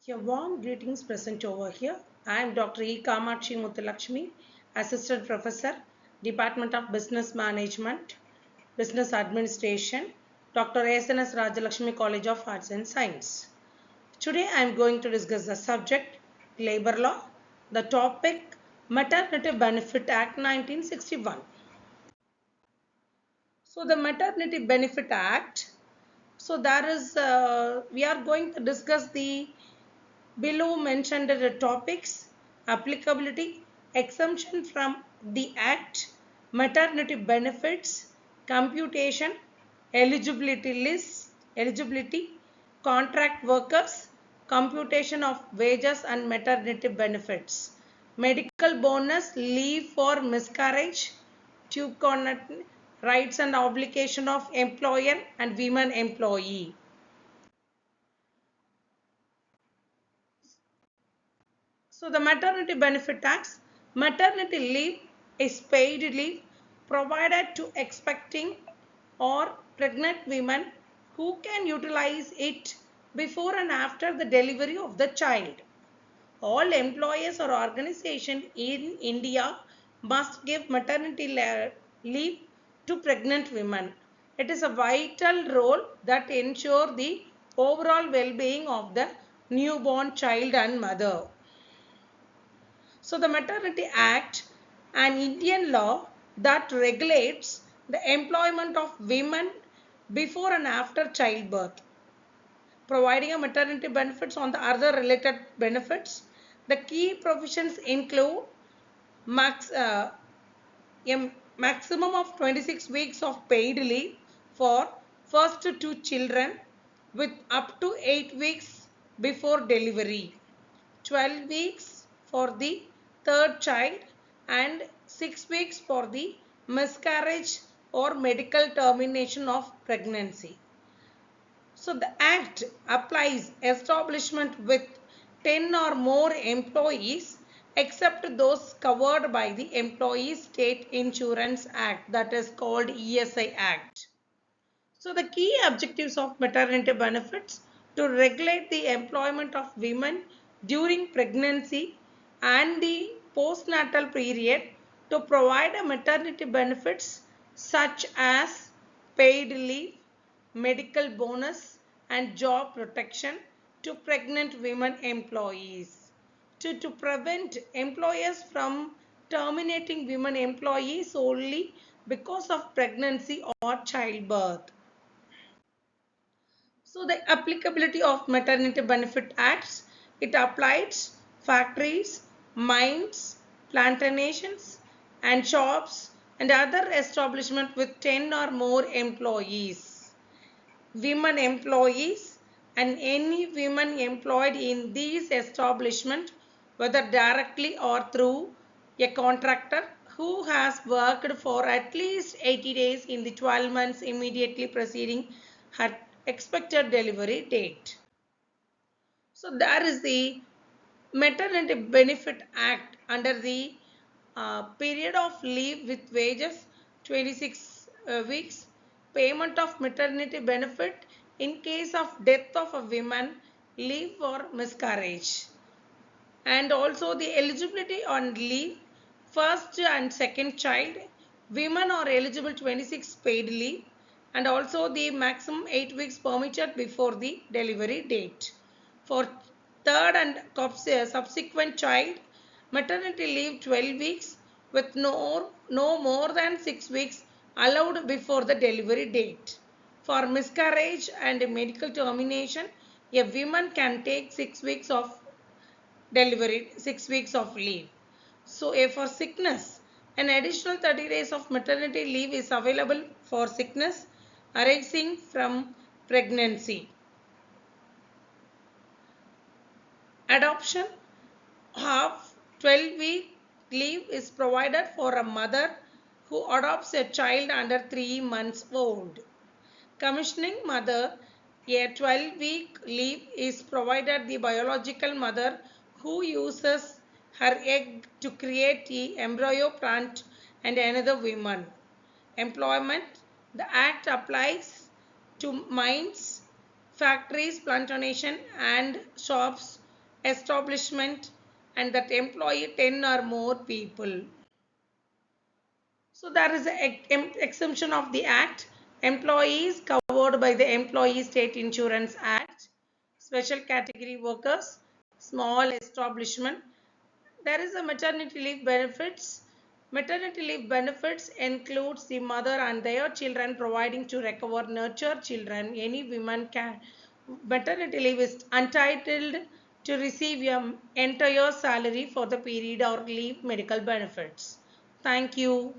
Your warm greetings present over here. I am Dr.E.Kamatchi, Assistant Professor, Department of Business Management, Business Administration, Dr. SNS College of Arts and Science. Today I am going to discuss the subject Labor Law, the topic Maternity Benefit Act 1961. So the Maternity Benefit Act, we are going to discuss the below mentioned topics: applicability, exemption from the Act, maternity benefits, computation, eligibility, contract workers, computation of wages and maternity benefits, medical bonus, leave for miscarriage, rights and obligation of employer and women employee. So the Maternity Benefit Act, maternity leave is paid leave provided to expecting or pregnant women who can utilize it before and after the delivery of the child. All employers or organizations in India must give maternity leave to pregnant women. It is a vital role that ensures the overall well-being of the newborn child and mother. So the Maternity Act, an Indian law that regulates the employment of women before and after childbirth, providing a maternity benefits on the other related benefits. The key provisions include a maximum of 26 weeks of paid leave for first two children with up to 8 weeks before delivery, 12 weeks for the third child and 6 weeks for the miscarriage or medical termination of pregnancy. So the Act applies establishment with 10 or more employees except those covered by the Employee State Insurance Act, that is called ESI Act. So the key objectives of maternity benefits: to regulate the employment of women during pregnancy and the postnatal period, to provide a maternity benefits such as paid leave, medical bonus and job protection to pregnant women employees, to prevent employers from terminating women employees only because of pregnancy or childbirth. So the applicability of Maternity Benefit Acts, it applies factories, mines, plantations and shops and other establishments with 10 or more employees, women employees and any women employed in these establishments, whether directly or through a contractor, who has worked for at least 80 days in the 12 months immediately preceding her expected delivery date. So there is the Maternity Benefit Act under the period of leave with wages 26 weeks, payment of maternity benefit in case of death of a woman, leave for miscarriage, and also the eligibility on leave first and second child. Women are eligible 26 paid leave and also the maximum 8 weeks permitted before the delivery date. For third and subsequent child, maternity leave 12 weeks with no more than 6 weeks allowed before the delivery date. For miscarriage and medical termination, a woman can take 6 weeks of delivery, 6 weeks of leave. So for sickness, an additional 30 days of maternity leave is available for sickness arising from pregnancy. Adoption, half 12-week leave is provided for a mother who adopts a child under 3 months old. Commissioning mother, a 12-week leave is provided the biological mother who uses her egg to create the embryo plant and another woman. Employment, the Act applies to mines, factories, plantation and shops establishment and that employ 10 or more people. So there is an exemption of the act. Employees covered by the Employee State Insurance Act, special category workers, small establishment. There is a maternity leave benefits. Maternity leave benefits includes the mother and their children providing to recover nurture children. Any woman can maternity leave is entitled to receive an entire salary for the period or leave medical benefits. Thank you.